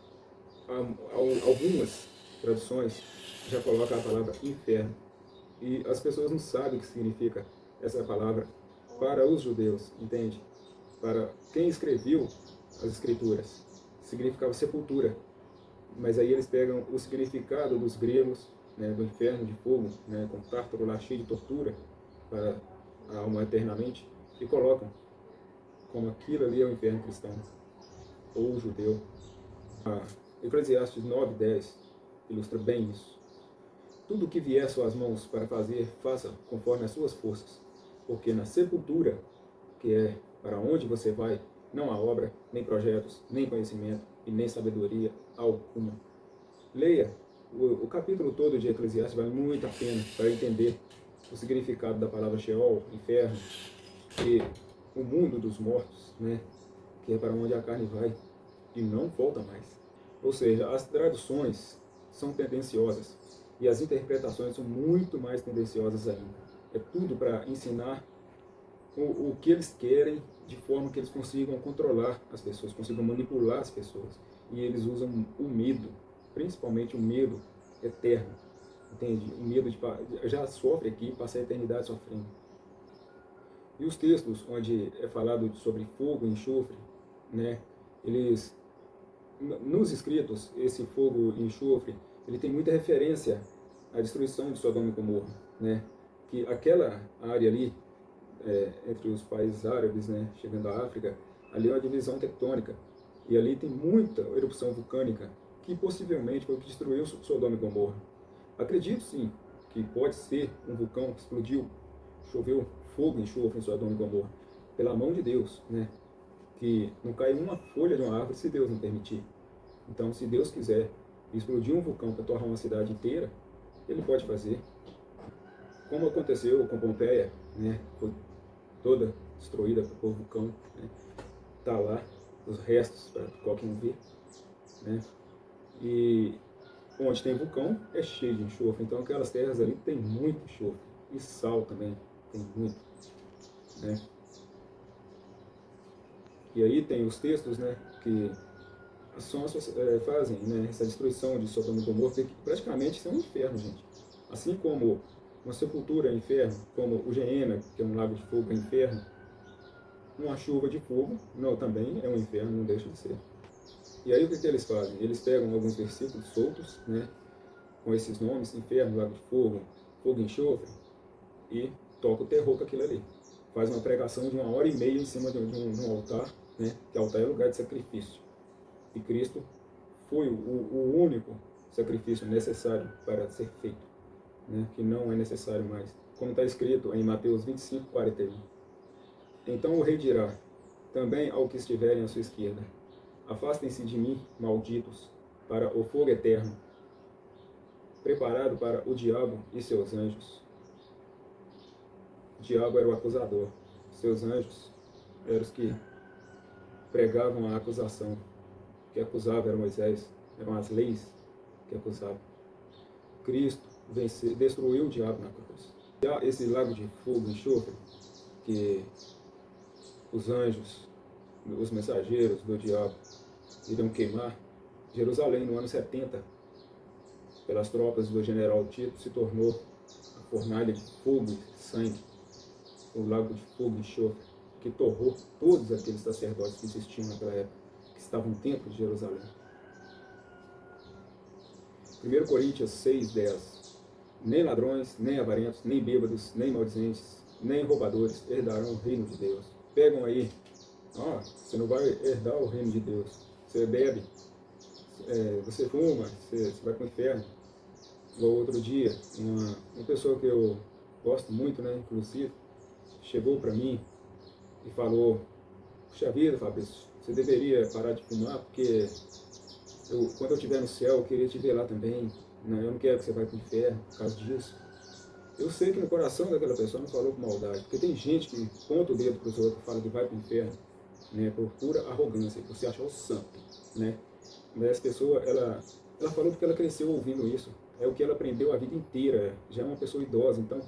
algumas traduções já colocam a palavra inferno. E as pessoas não sabem o que significa essa palavra para os judeus, entende? Para quem escreveu as escrituras, significava sepultura. Mas aí eles pegam o significado dos gregos, né, do inferno de fogo, né, com tártaro lá cheio de tortura para a alma eternamente, e colocam como aquilo ali é o inferno cristão, ou judeu. Eclesiastes 9:10 ilustra bem isso. Tudo o que vier às suas mãos para fazer, faça conforme as suas forças, porque na sepultura, que é para onde você vai, não há obra, nem projetos, nem conhecimento e nem sabedoria alguma. Leia o capítulo todo de Eclesiastes, vale muito a pena para entender o significado da palavra Sheol, inferno, e o mundo dos mortos, né, que é para onde a carne vai e não volta mais. Ou seja, as traduções são tendenciosas e as interpretações são muito mais tendenciosas ainda. É tudo para ensinar o que eles querem, de forma que eles consigam controlar as pessoas, consigam manipular as pessoas. E eles usam o medo, principalmente o medo eterno, entende? O medo de já sofre aqui, passar a eternidade sofrendo. E os textos onde é falado sobre fogo e enxofre, né, eles, nos escritos, esse fogo e enxofre, ele tem muita referência à destruição de Sodoma e Gomorra, né, que aquela área ali, entre os países árabes, né, chegando à África, ali é uma divisão tectônica, e ali tem muita erupção vulcânica, que possivelmente foi o que destruiu Sodoma e Gomorra. Acredito sim que pode ser um vulcão que explodiu, choveu fogo e enxofre em Sodoma e Gomorra, pela mão de Deus, né? Que não cai uma folha de uma árvore se Deus não permitir. Então, se Deus quiser explodir um vulcão para torrar uma cidade inteira, Ele pode fazer. Como aconteceu com Pompeia, né? Foi toda destruída por vulcão, né? Tá lá os restos para qualquer um ver, né? E onde tem vulcão é cheio de enxofre, então aquelas terras ali tem muito enxofre e sal também tem muito, né? E aí tem os textos, né, que fazem, né, essa destruição de Sodoma e Gomorra, que praticamente isso é um inferno, gente. Assim como uma sepultura é inferno, como o Geena, que é um lago de fogo, é inferno, uma chuva de fogo não, também é um inferno, não deixa de ser. E aí o que eles fazem? Eles pegam alguns versículos soltos, né, com esses nomes, inferno, lago de fogo, fogo e enxofre, e toca o terror com aquilo ali. Faz uma pregação de 1h30 em cima de um altar, né, que altar é lugar de sacrifício. E Cristo foi o único sacrifício necessário para ser feito, né, que não é necessário mais. Como está escrito em Mateus 25:41. Então o rei dirá também ao que estiverem à sua esquerda: afastem-se de mim, malditos, para o fogo eterno, preparado para o diabo e seus anjos. O diabo era o acusador, seus anjos eram os que pregavam a acusação, que acusava era Moisés, eram as leis que acusavam. Cristo destruiu o diabo na cruz. E há esse lago de fogo e enxofre, que os anjos, os mensageiros do diabo, iriam queimar. Jerusalém, no ano 70, pelas tropas do general Tito, se tornou a fornalha de fogo e sangue, o lago de fogo e enxofre, que torrou todos aqueles sacerdotes que existiam naquela época, que estavam no templo de Jerusalém. 1 Coríntios 6:10. Nem ladrões, nem avarentos, nem bêbados, nem maldizentes, nem roubadores herdarão o reino de Deus. Pegam aí, você não vai herdar o reino de Deus. Você bebe, você fuma, você vai para o inferno. Igual outro dia, uma pessoa que eu gosto muito, né, inclusive, chegou para mim e falou: puxa vida, Fabrício, você deveria parar de fumar, porque quando eu estiver no céu, eu queria te ver lá também, né? Eu não quero que você vá para o inferno por causa disso. Eu sei que no coração daquela pessoa não falou com maldade, porque tem gente que ponta o dedo para os outros e fala que vai para o inferno, né, por pura arrogância, por se achar o santo, né? Mas essa pessoa, ela falou porque ela cresceu ouvindo isso, é o que ela aprendeu a vida inteira, já é uma pessoa idosa, então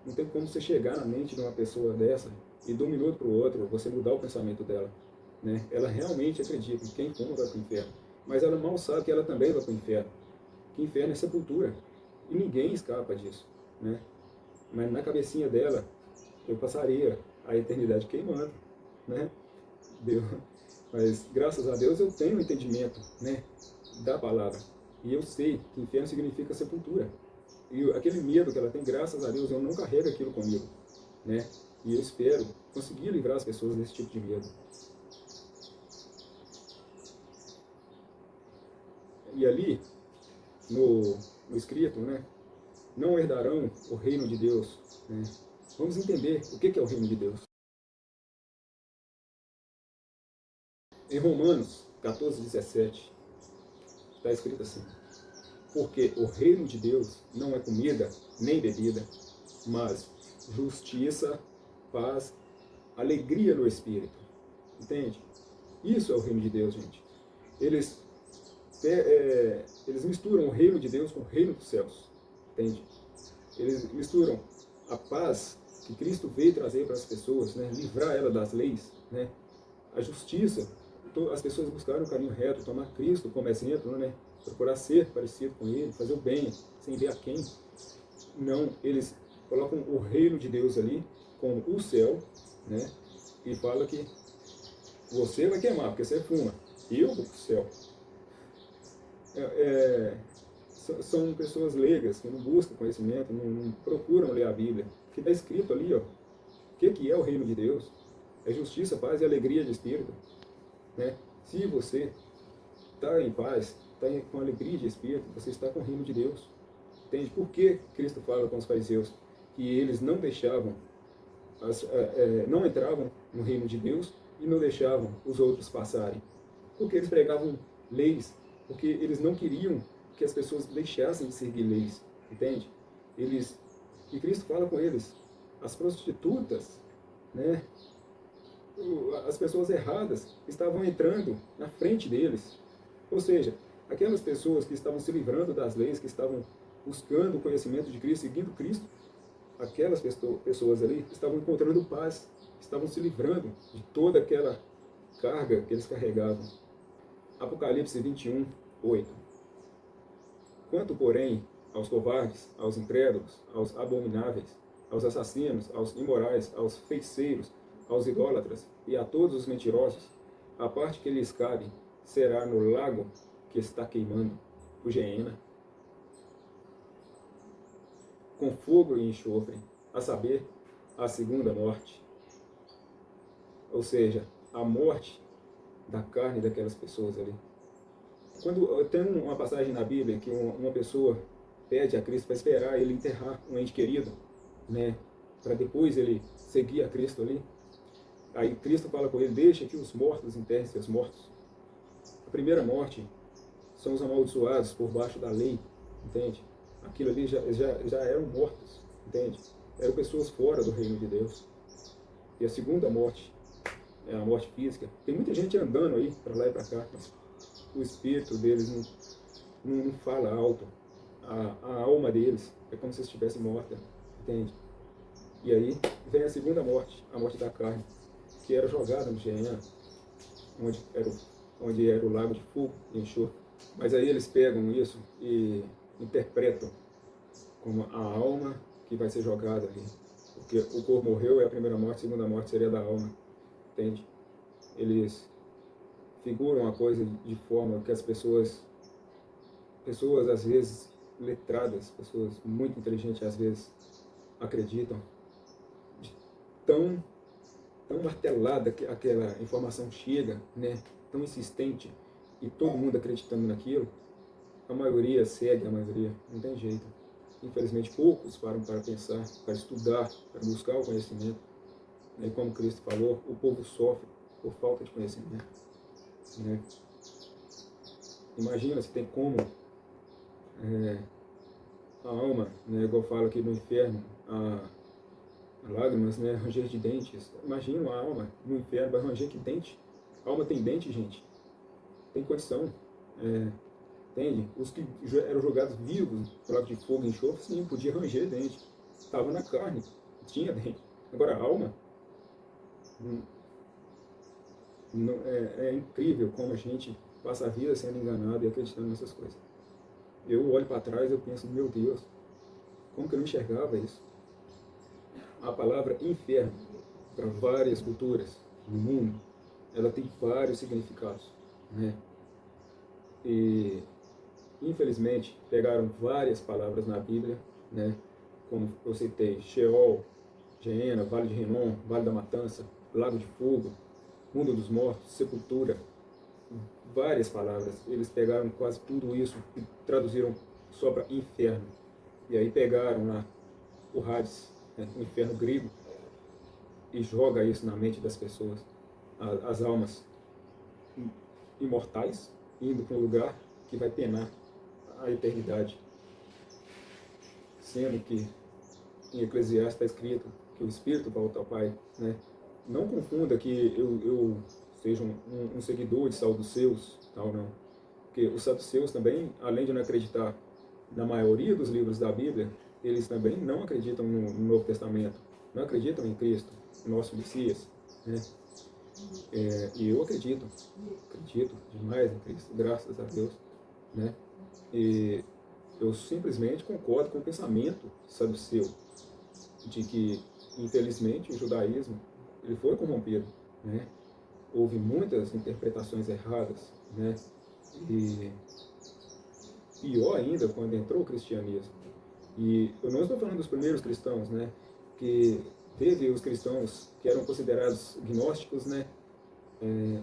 não tem como você chegar na mente de uma pessoa dessa e de um minuto para o outro você mudar o pensamento dela, né? Ela realmente acredita que quem fuma vai para o inferno, mas ela mal sabe que ela também vai para o inferno, que inferno é sepultura, e ninguém escapa disso, né? Mas na cabecinha dela, eu passaria a eternidade queimando, né? Deus. Mas graças a Deus eu tenho entendimento, né, da palavra, e eu sei que inferno significa sepultura, e aquele medo que ela tem, graças a Deus eu não carrego aquilo comigo, né? E eu espero conseguir livrar as pessoas desse tipo de medo. E ali, no escrito, né, não herdarão o reino de Deus, né? Vamos entender o que é o reino de Deus. Em Romanos 14:17, está escrito assim: porque o reino de Deus não é comida nem bebida, mas justiça, paz, alegria no Espírito. Entende? Isso é o reino de Deus, gente. Eles misturam o reino de Deus com o reino dos céus. Entende? Eles misturam a paz que Cristo veio trazer para as pessoas, né? Livrar ela das leis, né? A justiça, as pessoas buscaram o caminho reto, tomar Cristo como exemplo, né? Procurar ser parecido com Ele, fazer o bem, sem ver a quem. Não, eles colocam o reino de Deus ali como o céu, né? E fala que você vai queimar, porque você fuma. Eu vou para o céu. São pessoas leigas, que não buscam conhecimento, não procuram ler a Bíblia. Que está escrito ali, ó, o que é o reino de Deus? É justiça, paz e alegria de espírito, né? Se você está em paz, está com alegria de espírito, você está com o reino de Deus. Entende? Por que Cristo fala com os fariseus que eles não deixavam, não entravam no reino de Deus e não deixavam os outros passarem? Porque eles pregavam leis, porque eles não queriam que as pessoas deixassem de seguir leis, entende? E Cristo fala com eles, as prostitutas, né? As pessoas erradas estavam entrando na frente deles. Ou seja, aquelas pessoas que estavam se livrando das leis, que estavam buscando o conhecimento de Cristo, seguindo Cristo, aquelas pessoas ali estavam encontrando paz, estavam se livrando de toda aquela carga que eles carregavam. Apocalipse 21, 8. Quanto, porém, aos covardes, aos incrédulos, aos abomináveis, aos assassinos, aos imorais, aos feiticeiros, aos idólatras e a todos os mentirosos, a parte que lhes cabe será no lago que está queimando, o Geena, com fogo e enxofre, a saber, a segunda morte. Ou seja, a morte da carne daquelas pessoas ali. Quando tem uma passagem na Bíblia que uma pessoa pede a Cristo para esperar ele enterrar um ente querido, né, para depois ele seguir a Cristo ali, aí Cristo fala com ele, deixa que os mortos enterrem seus mortos. A primeira morte são os amaldiçoados por baixo da lei, entende? Aquilo ali já eram mortos, entende? Eram pessoas fora do reino de Deus. E a segunda morte é a morte física. Tem muita gente andando aí para lá e para cá, mas o espírito deles não fala alto. A alma deles é como se estivesse morta, entende? E aí vem a segunda morte, a morte da carne, que era jogada no Geena, onde era o lago de fogo e enxofre. Mas aí eles pegam isso e interpretam como a alma que vai ser jogada ali. Porque o corpo morreu, é a primeira morte, a segunda morte seria da alma, entende? Eles figuram a coisa de forma que as pessoas às vezes letradas, pessoas muito inteligentes às vezes acreditam, de tão martelada que aquela informação chega, né, tão insistente, e todo mundo acreditando naquilo, a maioria segue a maioria, não tem jeito. Infelizmente poucos param para pensar, para estudar, para buscar o conhecimento. E como Cristo falou, o povo sofre por falta de conhecimento, né? Imagina se tem como a alma, né, igual fala aqui no inferno, a lágrimas, né, ranger de dentes. Imagina a alma no inferno, vai ranger que dente? A alma tem dente, gente? Tem condição. Entende? Os que eram jogados vivos no lago de fogo e enxofre, sim, podia ranger dente. Estava na carne, tinha dente. Agora a alma, é incrível como a gente passa a vida sendo enganado e acreditando nessas coisas. Eu olho para trás e eu penso, meu Deus, como que eu não enxergava isso? A palavra inferno, para várias culturas no mundo, ela tem vários significados, né? E, infelizmente, pegaram várias palavras na Bíblia, né? Como eu citei, Sheol, Geena, Vale de Rinom, Vale da Matança, Lago de Fogo, Mundo dos Mortos, Sepultura, várias palavras. Eles pegaram quase tudo isso e traduziram só para inferno. E aí pegaram lá o Hades, né, o inferno grego, e joga isso na mente das pessoas. As almas imortais indo para um lugar que vai penar a eternidade. Sendo que em Eclesiastes está escrito que o Espírito volta ao Pai, né? Não confunda que eu seja um seguidor de saduceus, tal, não. Porque os saduceus também, além de não acreditar na maioria dos livros da Bíblia, eles também não acreditam no Novo Testamento, não acreditam em Cristo, nosso Messias, né? E eu acredito demais em Cristo, graças a Deus, né? E eu simplesmente concordo com o pensamento saduceu de que, infelizmente, o judaísmo ele foi corrompido, né? Houve muitas interpretações erradas, né? E pior ainda quando entrou o cristianismo. E eu não estou falando dos primeiros cristãos, né? Que teve os cristãos que eram considerados gnósticos, né?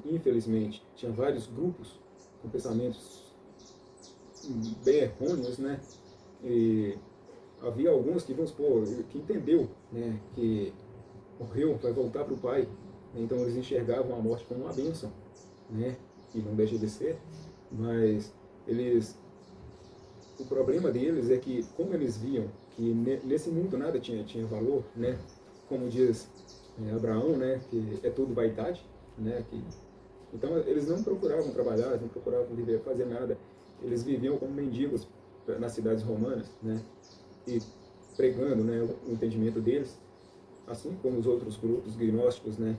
Infelizmente, tinha vários grupos com pensamentos bem errôneos, né? E havia alguns que, vamos supor, que entendeu, né? Que morreu, vai voltar para o Pai. Então eles enxergavam a morte como uma bênção, né? E não deixa de ser, mas o problema deles é que, como eles viam que nesse mundo nada tinha valor, né? Como diz Abraão, né? Que é tudo vaidade, né? Então eles não procuravam trabalhar, eles não procuravam viver, fazer nada. Eles viviam como mendigos nas cidades romanas, né? E pregando, né, o entendimento deles, assim como os outros grupos gnósticos, né?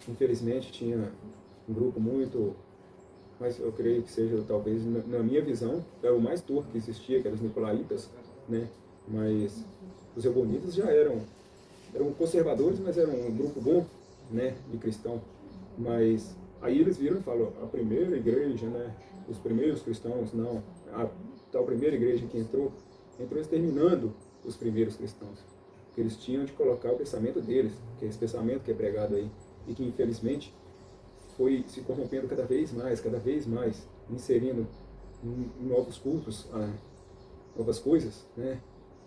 Infelizmente tinha um grupo muito, mas eu creio que seja, talvez, na minha visão, era o mais torto que existia, que eram os nicolaítas, né? Mas os eubonitas já eram conservadores, mas eram um grupo bom, né, de cristão. Mas aí eles viram e falam, a primeira igreja, né, os primeiros cristãos, não, a tal primeira igreja que entrou exterminando os primeiros cristãos. Porque eles tinham de colocar o pensamento deles, que é esse pensamento que é pregado aí, e que infelizmente foi se corrompendo cada vez mais, inserindo novos cultos, novas coisas, né?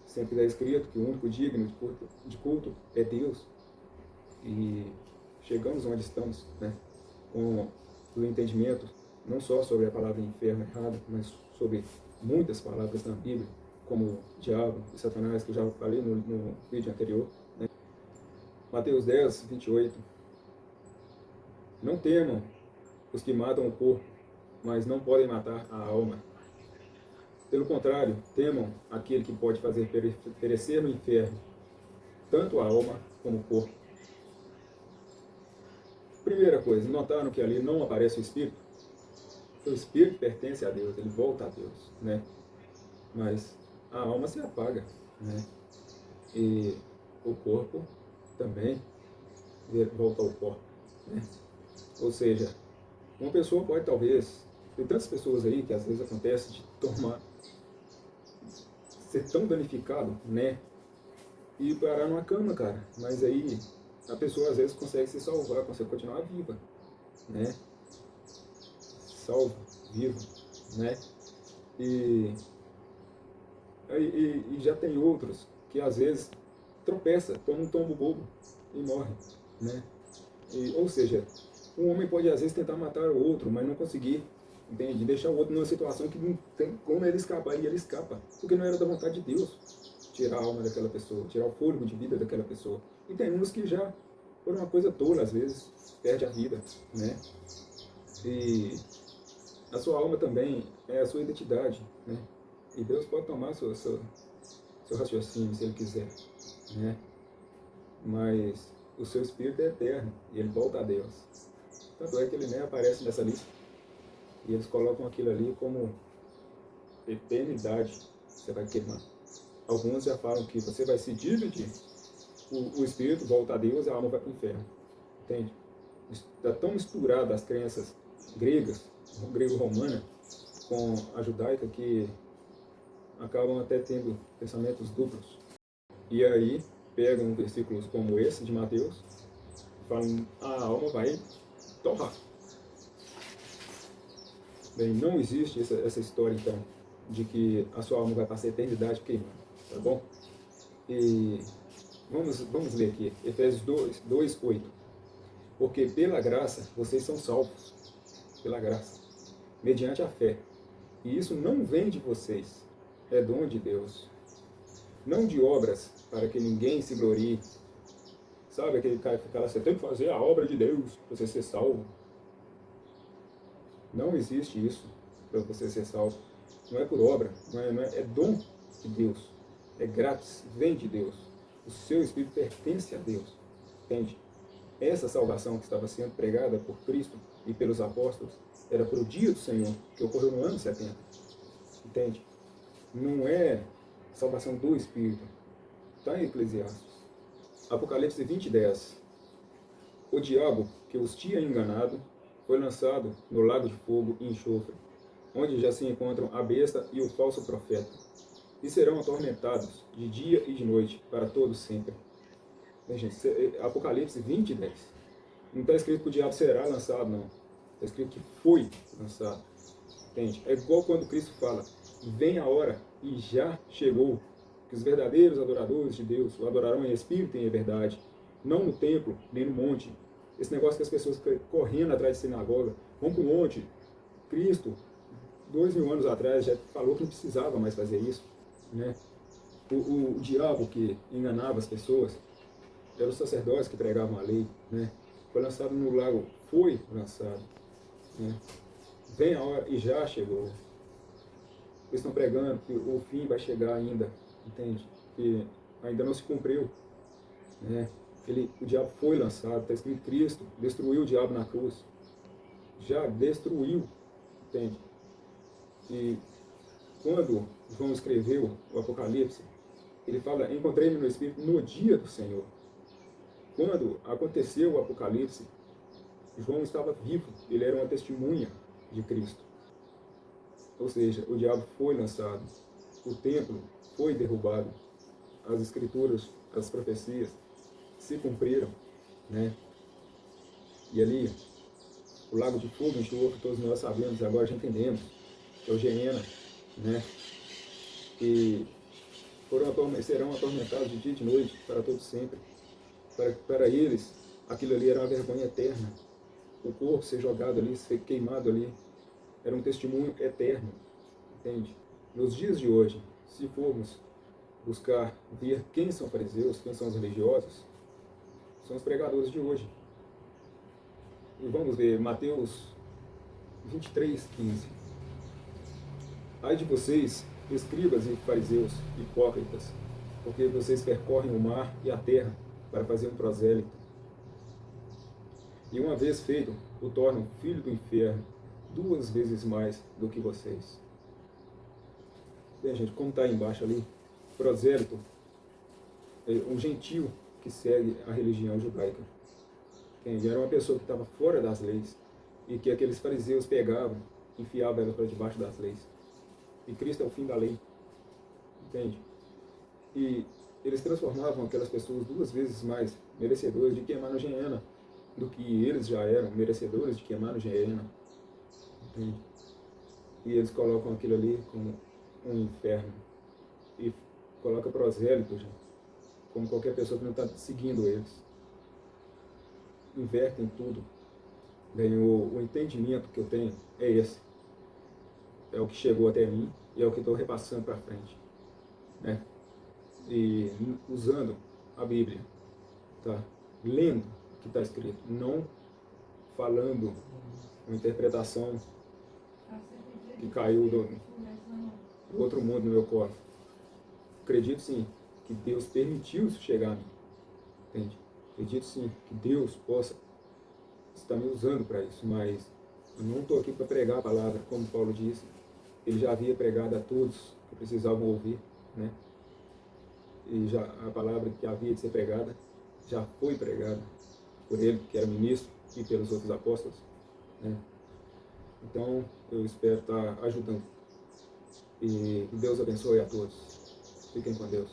Sempre está escrito que o único digno de culto é Deus. E chegamos onde estamos, né? Com o entendimento não só sobre a palavra inferno errada, mas sobre muitas palavras na Bíblia, como diabo e Satanás, que eu já falei no vídeo anterior, né? Mateus 10, 28. Não temam os que matam o corpo, mas não podem matar a alma. Pelo contrário, temam aquele que pode fazer perecer no inferno tanto a alma como o corpo. Primeira coisa, notaram que ali não aparece o espírito? O espírito pertence a Deus, ele volta a Deus, né? Mas a alma se apaga, né? E o corpo também volta ao corpo, né? Ou seja, uma pessoa pode talvez, tem tantas pessoas aí que às vezes acontece de ser tão danificado, né? E parar numa cama, cara. Mas aí a pessoa às vezes consegue se salvar, consegue continuar viva, né? Salvo, vivo, né? E já tem outros que às vezes tropeça, toma um tombo bobo e morre, né? Ou seja, um homem pode às vezes tentar matar o outro, mas não conseguir, entende? Deixar o outro numa situação que não tem como ele escapar, e ele escapa, porque não era da vontade de Deus tirar a alma daquela pessoa, tirar o fôlego de vida daquela pessoa. E tem uns que já, por uma coisa tola, às vezes, perde a vida, né? E a sua alma também é a sua identidade, né? E Deus pode tomar seu raciocínio, se Ele quiser, né? Mas o seu espírito é eterno e ele volta a Deus. Tanto é que ele nem aparece nessa lista. E eles colocam aquilo ali como eternidade. Você vai queimar. Alguns já falam que você vai se dividir. O espírito volta a Deus e a alma vai para o inferno. Entende? Está tão misturado as crenças gregas, grego-romana, com a judaica, que acabam até tendo pensamentos duplos. E aí pegam versículos como esse de Mateus e falam, a alma vai torrar. Bem, não existe essa história, então, de que a sua alma vai passar a eternidade queimando, tá bom? E vamos ler aqui, Efésios 2, 8. Porque pela graça vocês são salvos, pela graça, mediante a fé. E isso não vem de vocês, é dom de Deus. Não de obras, para que ninguém se glorie. Sabe aquele cara que fica lá, você tem que fazer a obra de Deus para você ser salvo. Não existe isso para você ser salvo. Não é por obra, é dom de Deus. é grátis, vem de Deus. O seu espírito pertence a Deus, entende? Essa salvação que estava sendo pregada por Cristo e pelos apóstolos era para o dia do Senhor, que ocorreu no ano 70, entende? Não é salvação do espírito. Está em Eclesiastes. Apocalipse 20:10. O diabo que os tinha enganado foi lançado no lago de fogo e enxofre, onde já se encontram a besta e o falso profeta, e serão atormentados de dia e de noite para todo sempre. Gente, Apocalipse 20:10. Não está escrito que o diabo será lançado, não. Está escrito que foi lançado. Entende? É igual quando Cristo fala, vem a hora e já chegou, que os verdadeiros adoradores de Deus o adorarão em espírito e em verdade, não no templo, nem no monte. Esse negócio que as pessoas ficam correndo atrás de sinagoga, vão para o monte. Cristo, 2000 anos atrás, já falou que não precisava mais fazer isso, né? O diabo que enganava as pessoas eram os sacerdotes que pregavam a lei, né? Foi lançado no lago, foi lançado, né? Vem a hora e já chegou. Eles estão pregando que o fim vai chegar ainda, entende? Que ainda não se cumpriu, né? O diabo foi lançado, está escrito Cristo destruiu o diabo na cruz, já destruiu, entende? E quando João escreveu o Apocalipse, ele fala, encontrei-me no Espírito no dia do Senhor. Quando aconteceu o Apocalipse, João estava vivo, ele era uma testemunha de Cristo. Ou seja, o diabo foi lançado, o templo foi derrubado, as escrituras, as profecias se cumpriram, né? E ali, o lago de fogo, enxofre, todos nós sabemos, agora já entendemos, que é o Geena, né? E serão atormentados de dia e de noite, para todos sempre. Para eles, aquilo ali era uma vergonha eterna. O corpo ser jogado ali, ser queimado ali, era um testemunho eterno, entende? Nos dias de hoje, se formos buscar ver quem são fariseus, quem são os religiosos, são os pregadores de hoje. E vamos ver Mateus 23:15. Ai de vocês, escribas e fariseus, hipócritas, porque vocês percorrem o mar e a terra para fazer um prosélito. E uma vez feito, o tornam filho do inferno 2 vezes mais do que vocês. Bem, gente, como está aí embaixo ali, prosélito é um gentil que segue a religião judaica. Era uma pessoa que estava fora das leis e que aqueles fariseus pegavam, enfiavam ela para debaixo das leis. E Cristo é o fim da lei, entende? E eles transformavam aquelas pessoas 2 vezes mais merecedoras de queimar no Geena do que eles já eram merecedores de queimar no Geena, entende? E eles colocam aquilo ali como um inferno e colocam prosélitos como qualquer pessoa que não está seguindo eles. Invertem tudo. Bem, o entendimento que eu tenho é esse. É o que chegou até mim e é o que estou repassando para frente, né? E usando a Bíblia, tá? Lendo o que está escrito, não falando uma interpretação que caiu do outro mundo no meu corpo. Acredito sim que Deus permitiu isso chegar a mim, entende? Acredito sim que Deus possa estar me usando para isso, mas eu não estou aqui para pregar a palavra, como Paulo disse. Ele já havia pregado a todos que precisavam ouvir, né? E já a palavra que havia de ser pregada já foi pregada por ele, que era ministro, e pelos outros apóstolos, né? Então, eu espero estar ajudando. E que Deus abençoe a todos. Fiquem com Deus.